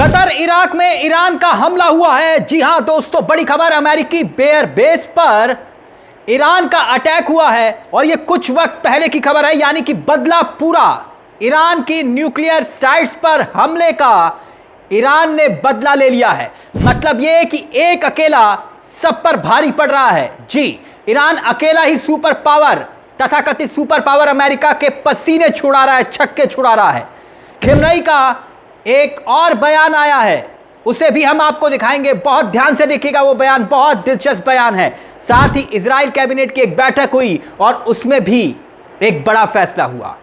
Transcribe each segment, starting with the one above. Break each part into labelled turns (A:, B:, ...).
A: Qatar Iraq में Iran का हमला हुआ है। जी हां दोस्तों, बड़ी खबर, अमेरिकी एयर बेस पर ईरान का अटैक हुआ है और यह कुछ वक्त पहले की खबर है, यानी कि बदला पूरा। ईरान की न्यूक्लियर साइट्स पर हमले का ईरान ने बदला ले लिया है। मतलब यह कि एक अकेला सब पर भारी पड़ रहा है। जी, ईरान अकेला ही सुपर पावर, तथाकथित सुपर पावर अमेरिका के पसीने छुड़ा रहा है, छक्के छुड़ा रहा है। खिमनई का एक और बयान आया है, उसे भी हम आपको दिखाएंगे। बहुत ध्यान से देखिएगा, वो बयान बहुत दिलचस्प बयान है। साथ ही इजराइल कैबिनेट की एक बैठक हुई और उसमें भी एक बड़ा फैसला हुआ।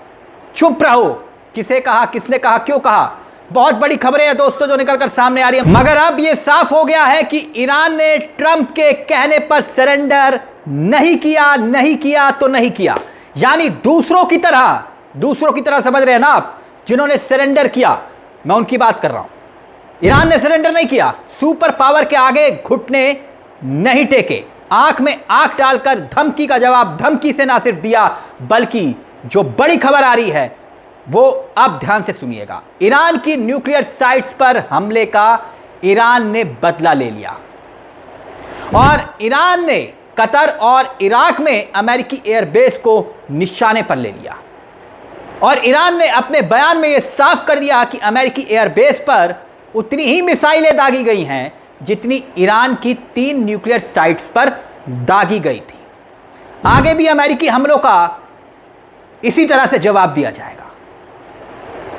A: चुप रहो, किसे कहा, किसने कहा, क्यों कहा, बहुत बड़ी खबरें हैं दोस्तों जो निकलकर सामने आ रही है। मगर अब यह साफ हो गया है कि ईरान ने ट्रंप के कहने पर सरेंडर नहीं किया तो नहीं किया। यानी दूसरों की तरह समझ रहे हैं ना आप, जिन्होंने सरेंडर किया, मैं उनकी बात कर रहा हूं। ईरान ने सरेंडर नहीं किया, सुपर पावर के आगे घुटने नहीं टेके, आंख में आंख डालकर धमकी का जवाब धमकी से ना सिर्फ दिया, बल्कि जो बड़ी खबर आ रही है वो अब ध्यान से सुनिएगा। ईरान की न्यूक्लियर साइट्स पर हमले का ईरान ने बदला ले लिया और ईरान ने कतर और इराक में अमेरिकी एयरबेस को निशाने पर ले लिया। और ईरान ने अपने बयान में यह साफ कर दिया कि अमेरिकी एयरबेस पर उतनी ही मिसाइलें दागी गई हैं जितनी ईरान की 3 न्यूक्लियर साइट्स पर दागी गई थी। आगे भी अमेरिकी हमलों का इसी तरह से जवाब दिया जाएगा।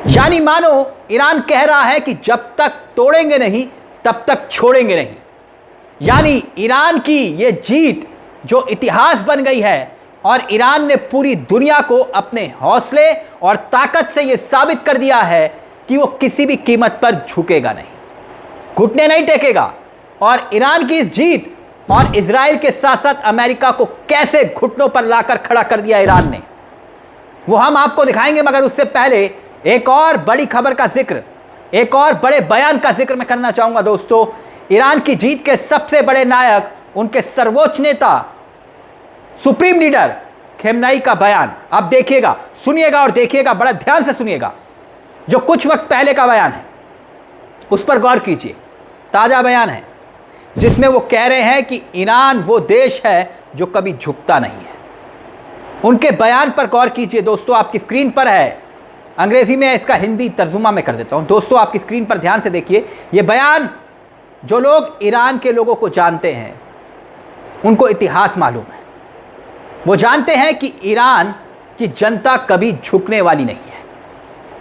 A: यानी मानो ईरान कह रहा है कि जब तक तोड़ेंगे नहीं तब तक छोड़ेंगे नहीं। यानी ईरान की यह जीत जो इतिहास बन गई है और ईरान ने पूरी दुनिया को अपने हौसले और ताकत से यह साबित कर दिया है कि वो किसी भी कीमत पर झुकेगा नहीं, घुटने नहीं टेकेगा। और ईरान की इस जीत और इजराइल के साथ साथ अमेरिका को कैसे घुटनों पर लाकर खड़ा कर दिया ईरान ने, वो हम आपको दिखाएंगे। मगर उससे पहले एक और बड़ी खबर का जिक्र, एक और बड़े बयान का जिक्र मैं करना चाहूंगा दोस्तों। ईरान की जीत के सबसे बड़े नायक, उनके सर्वोच्च नेता, सुप्रीम लीडर खिमनई का बयान। अब देखिएगा, सुनिएगा और देखिएगा, बड़ा ध्यान से सुनिएगा। जो कुछ वक्त पहले का बयान है उस पर गौर कीजिए। ताजा बयान है जिसमें वो कह रहे हैं कि ईरान वो देश है जो कभी झुकता नहीं है। उनके बयान पर गौर कीजिए दोस्तों, आपकी स्क्रीन पर है। अंग्रेजी में इसका हिंदी तर्जुमा मैं कर देता हूं दोस्तों, आपकी स्क्रीन पर ध्यान से देखिए। यह बयान, जो लोग ईरान के लोगों को जानते हैं उनको इतिहास मालूम है। वो जानते हैं कि ईरान की जनता कभी झुकने वाली नहीं है।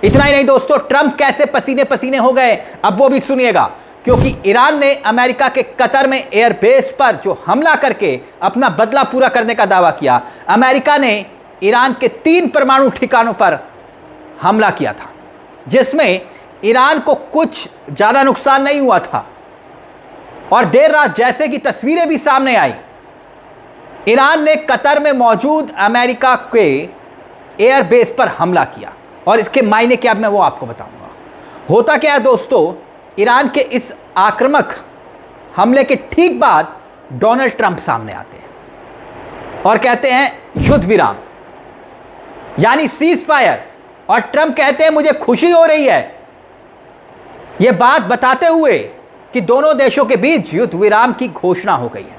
A: इतना ही नहीं दोस्तों, ट्रंप कैसे पसीने पसीने हो गए, अब वो भी सुनिएगा। क्योंकि ईरान ने अमेरिका के कतर में एयरबेस पर जो हमला करके अपना बदला पूरा करने का दावा किया। अमेरिका ने ईरान के 3 परमाणु ठिकानों पर हमला किया था, जिसमें ईरान को कुछ ज़्यादा नुकसान नहीं हुआ था। और देर रात जैसे कि तस्वीरें भी सामने आई, ईरान ने कतर में मौजूद अमेरिका के एयरबेस पर हमला किया। और इसके मायने क्या, मैं वो आपको बताऊंगा। होता क्या है दोस्तों, ईरान के इस आक्रामक हमले के ठीक बाद डोनाल्ड ट्रंप सामने आते हैं और कहते हैं युद्ध विराम, यानी सीज फायर। और ट्रंप कहते हैं मुझे खुशी हो रही है यह बात बताते हुए कि दोनों देशों के बीच युद्ध विराम की घोषणा हो गई है।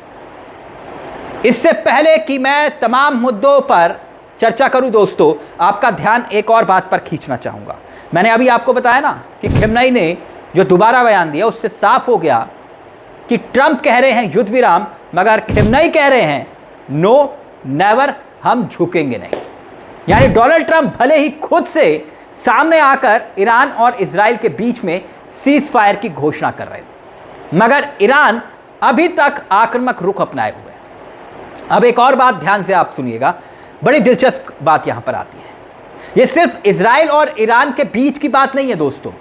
A: इससे पहले कि मैं तमाम मुद्दों पर चर्चा करूं दोस्तों, आपका ध्यान एक और बात पर खींचना चाहूंगा। मैंने अभी आपको बताया ना कि खिमनई ने जो दोबारा बयान दिया, उससे साफ हो गया कि ट्रंप कह रहे हैं युद्ध विराम, मगर खिमनई कह रहे हैं नो नेवर, हम झुकेंगे नहीं। यानी डोनाल्ड ट्रंप भले ही खुद से सामने आकर ईरान और इजराइल के बीच में सीज फायर की घोषणा कर रहे हैं, मगर ईरान अभी तक आक्रामक रुख अपनाए हुए है। अब एक और बात ध्यान से आप सुनिएगा, बड़ी दिलचस्प बात यहां पर आती है। यह सिर्फ इजराइल और ईरान के बीच की बात नहीं है दोस्तों,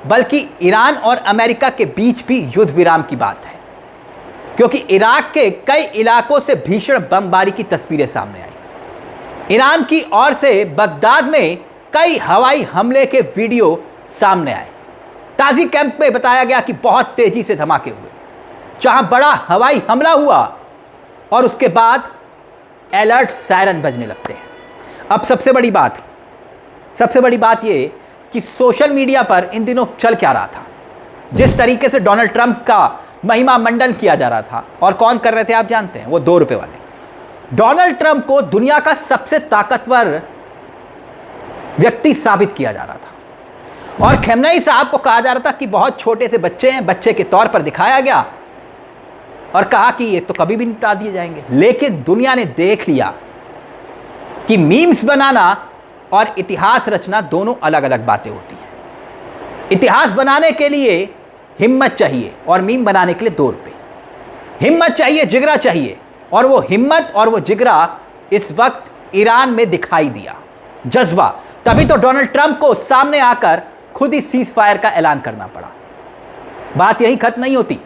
A: बल्कि ईरान और अमेरिका के बीच भी युद्ध विराम की बात है। क्योंकि इराक के कई इलाकों से भीषण बमबारी की तस्वीरें सामने आई। ईरान की ओर से बगदाद में कई हवाई हमले के वीडियो सामने आए। ताजी कैंप में बताया गया कि बहुत तेजी से धमाके हुए, जहां बड़ा हवाई हमला हुआ और उसके बाद अलर्ट सायरन बजने लगते हैं। अब सबसे बड़ी बात यह कि सोशल मीडिया पर इन दिनों चल क्या रहा था, जिस तरीके से डोनाल्ड ट्रंप का महिमा मंडन किया जा रहा था, और कौन कर रहे थे आप जानते हैं? वो 2 रुपए वाले। डोनाल्ड ट्रंप को दुनिया का सबसे ताकतवर व्यक्ति साबित किया जा रहा था, और खमेनी साहब को कहा जा रहा था कि बहुत छोटे से बच्चे हैं, बच्चे के तौर पर दिखाया गया और कहा कि ये तो कभी भी निपटा दिए जाएंगे। लेकिन दुनिया ने देख लिया कि मीम्स बनाना और इतिहास रचना दोनों अलग अलग बातें होती हैं। इतिहास बनाने के लिए हिम्मत चाहिए और मीम बनाने के लिए 2 रुपए। हिम्मत चाहिए, जिगरा चाहिए, और वो हिम्मत और वो जिगरा इस वक्त ईरान में दिखाई दिया, जज्बा। तभी तो डोनाल्ड ट्रंप को सामने आकर खुद ही सीज फायर का ऐलान करना पड़ा। बात यही खत्म नहीं होती।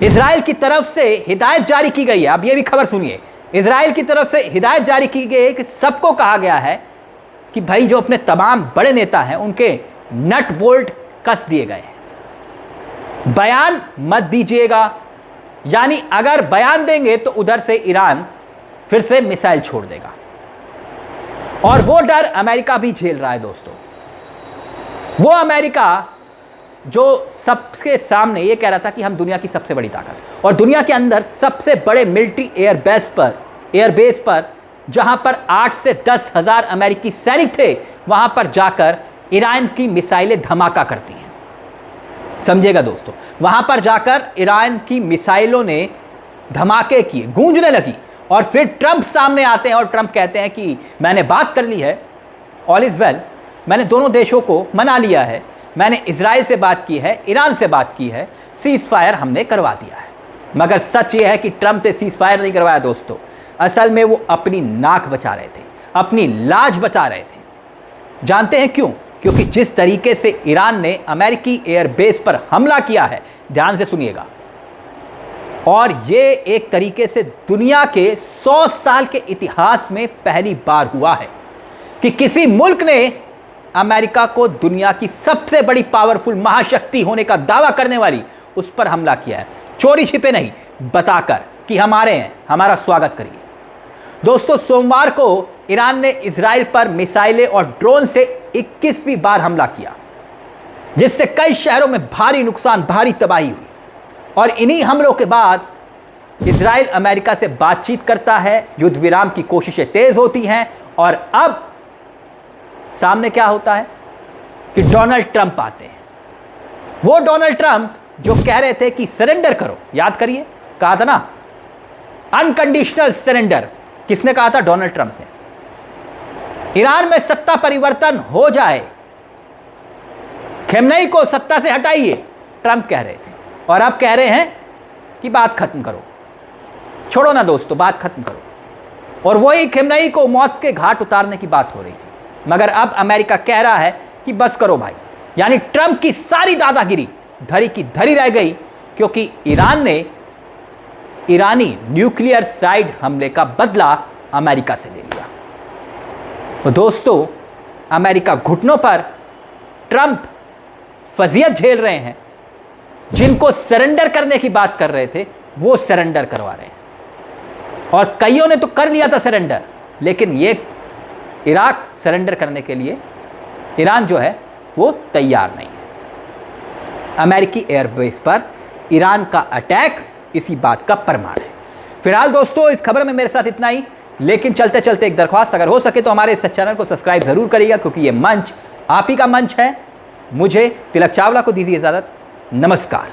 A: इजराइल की तरफ से हिदायत जारी की गई है। अब ये भी खबर सुनिए, इजराइल की तरफ से हिदायत जारी की गई है कि सबको कहा गया है कि भाई जो अपने तमाम बड़े नेता हैं उनके नट बोल्ट कस दिए गए हैं, बयान मत दीजिएगा। यानी अगर बयान देंगे तो उधर से ईरान फिर से मिसाइल छोड़ देगा, और वो डर अमेरिका भी झेल रहा है दोस्तों। वो अमेरिका जो सबके सामने ये कह रहा था कि हम दुनिया की सबसे बड़ी ताकत, और दुनिया के अंदर सबसे बड़े मिलिट्री एयरबेस पर जहां पर 8 से 10 हज़ार अमेरिकी सैनिक थे, वहां पर जाकर ईरान की मिसाइलें धमाका करती हैं। समझिएगा दोस्तों, वहां पर जाकर ईरान की मिसाइलों ने धमाके किए, गूंजने लगी, और फिर ट्रंप सामने आते हैं और ट्रंप कहते हैं कि मैंने बात कर ली है, ऑल इज़ वेल, मैंने दोनों देशों को मना लिया है, मैंने इजराइल से बात की है, ईरान से बात की है, सीज फायर हमने करवा दिया है। मगर सच ये है कि ट्रंप ने सीज फायर नहीं करवाया दोस्तों। असल में वो अपनी नाक बचा रहे थे, अपनी लाज बचा रहे थे। जानते हैं क्यों? क्योंकि जिस तरीके से ईरान ने अमेरिकी एयरबेस पर हमला किया है, ध्यान से सुनिएगा, और ये एक तरीके से दुनिया के 100 साल के इतिहास में पहली बार हुआ है कि किसी मुल्क ने अमेरिका को दुनिया की सबसे बड़ी पावरफुल महाशक्ति होने का दावा करने वाली उस पर हमला किया है, चोरी छिपे नहीं, बताकर कि हमारे हैं, हमारा स्वागत करिए। दोस्तों, सोमवार को ईरान ने इजराइल पर मिसाइलें और ड्रोन से 21वीं बार हमला किया, जिससे कई शहरों में भारी नुकसान, भारी तबाही हुई। और इन्हीं हमलों के बाद इजराइल अमेरिका से बातचीत करता है, युद्ध विराम की कोशिशें तेज होती हैं, और अब सामने क्या होता है कि डोनाल्ड ट्रंप आते हैं। वो डोनाल्ड ट्रंप जो कह रहे थे कि सरेंडर करो, याद करिए, कहा था ना, अनकंडीशनल सरेंडर। किसने कहा था? डोनाल्ड ट्रंप ने। ईरान में सत्ता परिवर्तन हो जाए, खमेनी को सत्ता से हटाइए, ट्रंप कह रहे थे, और अब कह रहे हैं कि बात खत्म करो, छोड़ो ना दोस्तों, बात खत्म करो। और वही खमेनी को मौत के घाट उतारने की बात हो रही थी। मगर अब अमेरिका कह रहा है कि बस करो भाई। यानी ट्रंप की सारी दादागिरी धरी की धरी रह गई, क्योंकि ईरान ने ईरानी न्यूक्लियर साइड हमले का बदला अमेरिका से ले लिया। तो दोस्तों, अमेरिका घुटनों पर, ट्रंप फजीयत झेल रहे हैं। जिनको सरेंडर करने की बात कर रहे थे वो सरेंडर करवा रहे हैं, और कईयों ने तो कर लिया था सरेंडर, लेकिन ये इराक सरेंडर करने के लिए ईरान जो है वो तैयार नहीं है। अमेरिकी एयरबेस पर ईरान का अटैक इसी बात का प्रमाण है। फिलहाल दोस्तों, इस खबर में मेरे साथ इतना ही, लेकिन चलते चलते एक दरख्वास्त, अगर हो सके तो हमारे इस चैनल को सब्सक्राइब जरूर करिएगा, क्योंकि ये मंच आप ही का मंच है। मुझे तिलक चावला को दीजिए इजाज़त। नमस्कार।